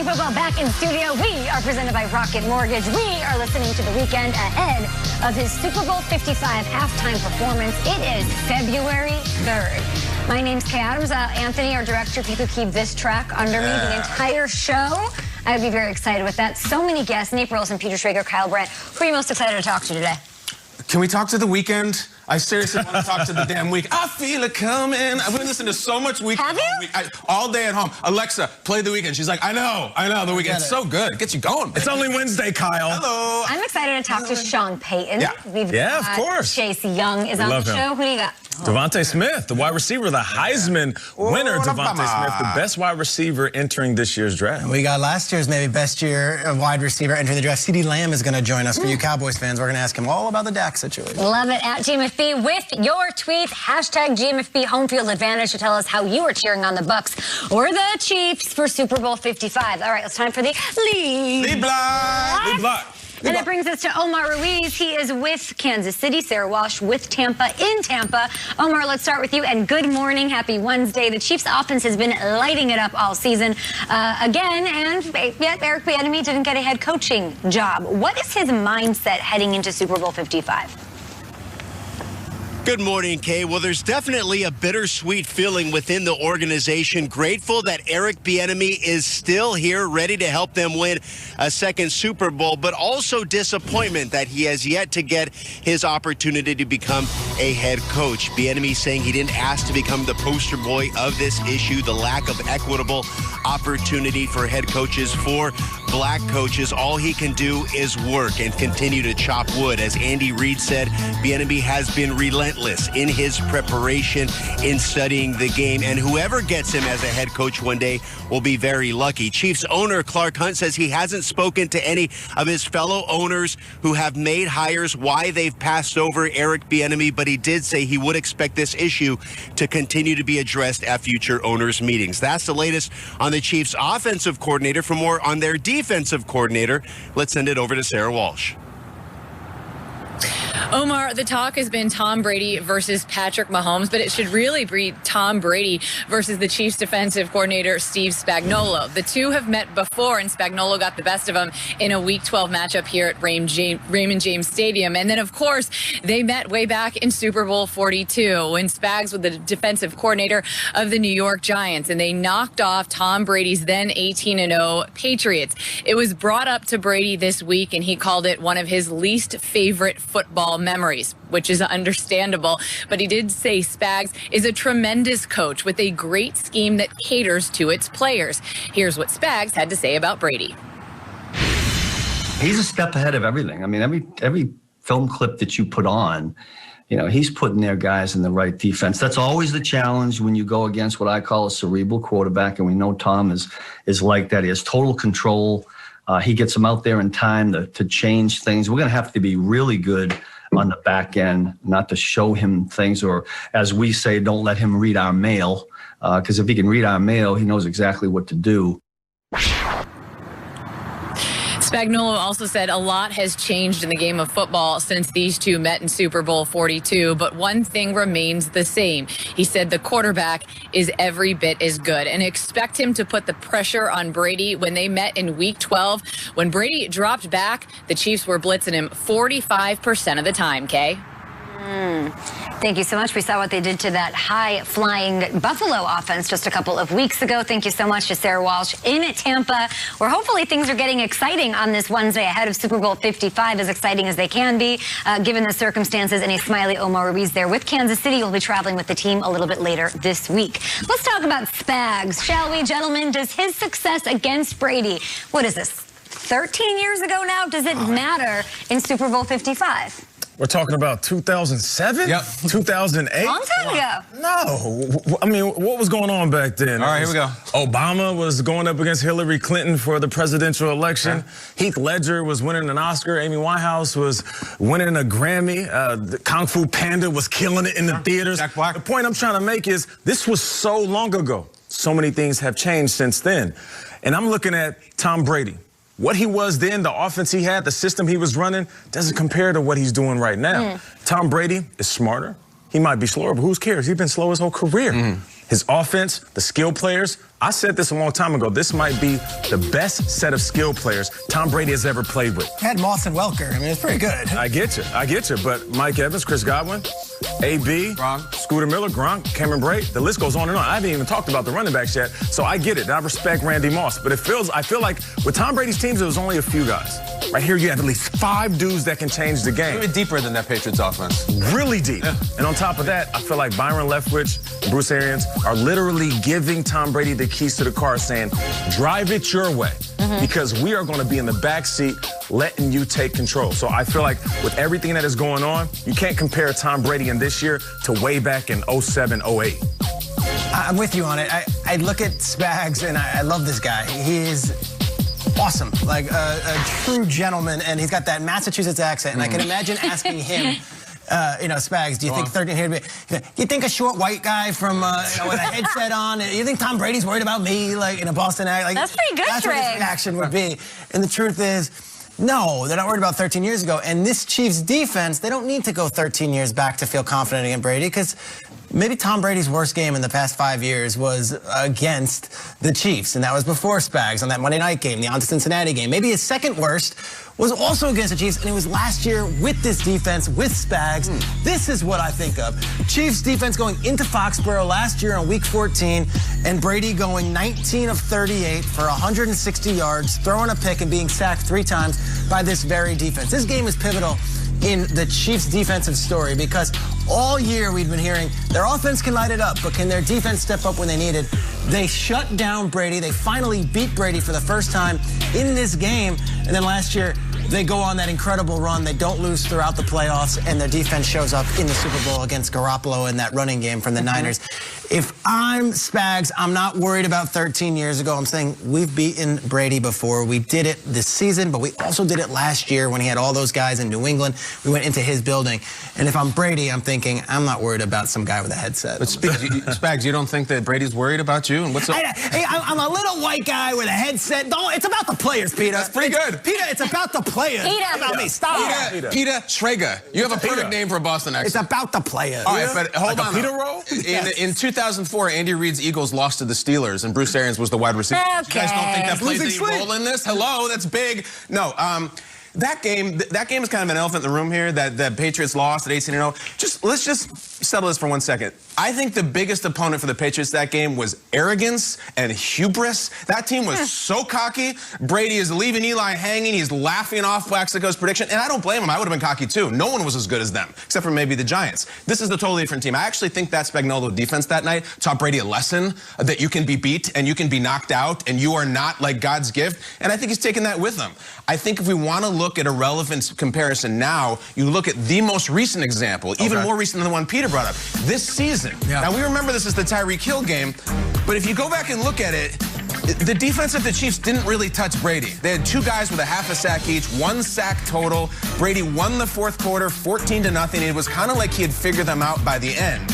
Morning Football back in studio. We are presented by Rocket Mortgage. We are listening to The Weeknd ahead of his Super Bowl 55 halftime performance. It is February 3rd. My name's Kay Adams. Anthony, our director, if you could keep this track under me the entire show, I would be very excited with that. So many guests. Nate Burleson, Peter Schrager, Kyle Brandt. Who are you most excited to talk to today? Can we talk to The Weeknd? I seriously want to talk to the damn Weeknd. I feel it coming. I've been listening to so much Weeknd. Have you? All day at home. Alexa, play The Weeknd. She's like, I know, The Weeknd. It's so good. It gets you going. It's only Wednesday, Kyle. Hello. I'm excited to talk to Sean Payton. Yeah, of course. Chase Young is on the show. Who do you got? Devontae Smith, the wide receiver, the Heisman winner, Devontae Smith, the best wide receiver entering this year's draft. We got last year's maybe best year wide receiver entering the draft. CeeDee Lamb is going to join us. For you Cowboys fans, we're going to ask him all about the Dak situation. Love it. At GMFB with your tweets. Hashtag GMFB home field advantage to tell us how you are cheering on the Bucs or the Chiefs for Super Bowl 55. All right, it's time for the lead block. And that brings us to Omar Ruiz. He is with Kansas City. Sarah Walsh with Tampa in Tampa. Omar, let's start with you. And good morning. Happy Wednesday. The Chiefs offense has been lighting it up all season again. And yet Eric Bieniemy didn't get a head coaching job. What is his mindset heading into Super Bowl 55? Good morning, Kay. Well, there's definitely a bittersweet feeling within the organization. Grateful that Eric Bieniemy is still here, ready to help them win a second Super Bowl, but also disappointment that he has yet to get his opportunity to become a head coach. Bieniemy saying he didn't ask to become the poster boy of this issue, the lack of equitable opportunity for head coaches, for black coaches. All he can do is work and continue to chop wood. As Andy Reid said, Bieniemy has been relentless in his preparation, in studying the game, and whoever gets him as a head coach one day will be very lucky. Chiefs owner Clark Hunt says he hasn't spoken to any of his fellow owners who have made hires, why they've passed over Eric Bieniemy, but he did say he would expect this issue to continue to be addressed at future owners' meetings. That's the latest on the Chiefs' offensive coordinator. For more on their defensive coordinator, let's send it over to Sarah Walsh. Omar, the talk has been Tom Brady versus Patrick Mahomes, but it should really be Tom Brady versus the Chiefs defensive coordinator, Steve Spagnuolo. The two have met before, and Spagnuolo got the best of them in a Week 12 matchup here at Raymond James Stadium. And then, of course, they met way back in Super Bowl 42 when Spags was the defensive coordinator of the New York Giants, and they knocked off Tom Brady's then 18-0 Patriots. It was brought up to Brady this week, and he called it one of his least favorite football memories, which is understandable. But he did say Spags is a tremendous coach with a great scheme that caters to its players. Here's what Spags had to say about Brady. He's a step ahead of everything. I mean, every film clip that you put on, you know, he's putting their guys in the right defense. That's always the challenge when you go against what I call a cerebral quarterback, and we know Tom is like that. He has total control. He gets them out there in time to change things. We're going to have to be really good on the back end, not to show him things, or as we say, don't let him read our mail, because if he can read our mail, he knows exactly what to do. Spagnuolo also said a lot has changed in the game of football since these two met in Super Bowl 42, but one thing remains the same. He said the quarterback is every bit as good, and expect him to put the pressure on Brady. When they met in Week 12, when Brady dropped back, the Chiefs were blitzing him 45% of the time, Kay. Thank you so much. We saw what they did to that high-flying Buffalo offense just a couple of weeks ago. Thank you so much to Sarah Walsh in Tampa, where hopefully things are getting exciting on this Wednesday ahead of Super Bowl 55, as exciting as they can be, given the circumstances. And a smiley Omar Ruiz there with Kansas City. Will be traveling with the team a little bit later this week. Let's talk about Spags, shall we, gentlemen? Does his success against Brady, what is this, 13 years ago now? Does it matter in Super Bowl 55? We're talking about 2007? Yep. 2008? Long time ago. No. I mean, what was going on back then? All right, here we go. Obama was going up against Hillary Clinton for the presidential election. Heath Ledger was winning an Oscar. Amy Winehouse was winning a Grammy. The Kung Fu Panda was killing it in the theaters. Jack Black. The point I'm trying to make is this was so long ago. So many things have changed since then. And I'm looking at Tom Brady. What he was then, the offense he had, the system he was running, doesn't compare to what he's doing right now. Tom Brady is smarter. He might be slower, but who cares? He's been slow his whole career. his offense, the skill players. I said this a long time ago. This might be the best set of skill players Tom Brady has ever played with. Had Moss and Welker. I mean, it's pretty good. I get you. But Mike Evans, Chris Godwin, AB, Gronk, Scooter Miller, Gronk, Cameron Brate, the list goes on and on. I haven't even talked about the running backs yet, so I get it. I respect Randy Moss. But I feel like with Tom Brady's teams, it was only a few guys. Right here, you have at least 5 dudes that can change the game. A little bit deeper than that Patriots offense. Really deep. Yeah. And on top of that, I feel like Byron Leftwich and Bruce Arians are literally giving Tom Brady the keys to the car, saying, drive it your way, because we are going to be in the back seat letting you take control. So I feel like with everything that is going on, you can't compare Tom Brady in this year to way back in 07, 08. I'm with you on it. I look at Spags, and I love this guy. He is awesome, like a true gentleman, and he's got that Massachusetts accent, and I can imagine asking him, Spags, do you think 13 here would be, you think a short white guy from, with a headset on, you think Tom Brady's worried about me, like in a Boston accent? Like, that's pretty good, that's what his reaction would be. And the truth is, no, they're not worried about 13 years ago. And this Chiefs defense, they don't need to go 13 years back to feel confident against Brady, because maybe Tom Brady's worst game in the past 5 years was against the Chiefs, and that was before Spags on that Monday night game, the on to Cincinnati game. Maybe his second worst was also against the Chiefs, and it was last year with this defense, with Spags. This is what I think of. Chiefs defense going into Foxborough last year on week 14, and Brady going 19 of 38 for 160 yards, throwing a pick and being sacked 3 times by this very defense. This game is pivotal in the Chiefs' defensive story, because all year we've been hearing their offense can light it up, but can their defense step up when they need it? They shut down Brady. They finally beat Brady for the first time in this game, and then last year they go on that incredible run. They don't lose throughout the playoffs, and their defense shows up in the Super Bowl against Garoppolo in that running game from the Niners. If I'm Spags, I'm not worried about 13 years ago. I'm saying we've beaten Brady before. We did it this season, but we also did it last year when he had all those guys in New England. We went into his building. And if I'm Brady, I'm thinking, I'm not worried about some guy with a headset. But Spags, you don't think that Brady's worried about you? And what's up? Hey, I'm a little white guy with a headset. It's about the players, Peter. That's pretty good. Peter, it's about the players. Peter. About me. Stop. Peter Schrager. You have a perfect name for a Boston accent. It's about the players. All right, but hold on. Peter roll? In 2004, Andy Reid's Eagles lost to the Steelers, and Bruce Arians was the wide receiver. Okay. You guys don't think that plays any role in this? Hello, that's big. No, that game is kind of an elephant in the room here, that Patriots lost at 18-0. Let's just settle this for 1 second. I think the biggest opponent for the Patriots that game was arrogance and hubris. That team was so cocky. Brady is leaving Eli hanging. He's laughing off Waxaco's prediction, and I don't blame him. I would have been cocky too. No one was as good as them, except for maybe the Giants. This is a totally different team. I actually think that Spagnuolo defense that night taught Brady a lesson that you can be beat and you can be knocked out and you are not like God's gift, and I think he's taken that with him. I think if we want to look at a relevant comparison now, you look at the most recent example, even more recent than the one Peter brought up, this season. Now, we remember this as the Tyreek Hill game, but if you go back and look at it, the defense of the Chiefs didn't really touch Brady. They had 2 guys with a half a sack each, 1 sack total. Brady won the 4th quarter, 14-0. It was kind of like he had figured them out by the end.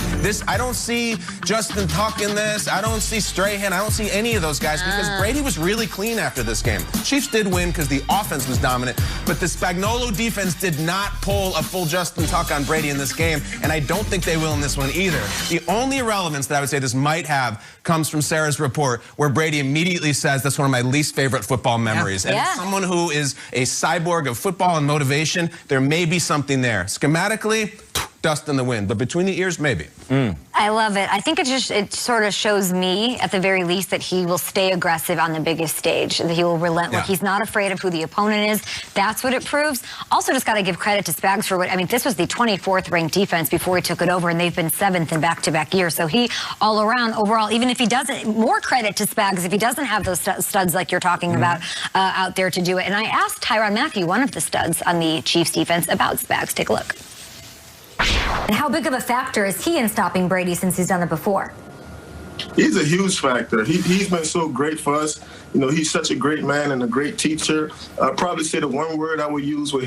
I don't see Justin Tuck in this. I don't see Strahan. I don't see any of those guys, because Brady was really clean after this game. Chiefs did win because the offense was dominant, but the Spagnuolo defense did not pull a full Justin Tuck on Brady in this game, and I don't think they will in this one either. The only relevance that I would say this might have comes from Sarah's report, where Brady immediately says that's one of my least favorite football memories. And as someone who is a cyborg of football and motivation, there may be something there. Schematically, dust in the wind, but between the ears, maybe. I love it. I think it sort of shows me, at the very least, that he will stay aggressive on the biggest stage, that he will relent. Like, he's not afraid of who the opponent is. That's what it proves. Also, just got to give credit to Spags for what, I mean, this was the 24th ranked defense before he took it over, and they've been 7th in back-to-back years. So he, all around, overall, even if he doesn't, more credit to Spags if he doesn't have those studs like you're talking about out there to do it. And I asked Tyrann Mathieu, one of the studs on the Chiefs defense, about Spags. Take a look. And how big of a factor is he in stopping Brady since he's done it before? He's a huge factor. He's been so great for us. You know, he's such a great man and a great teacher. I'd probably say the one word I would use with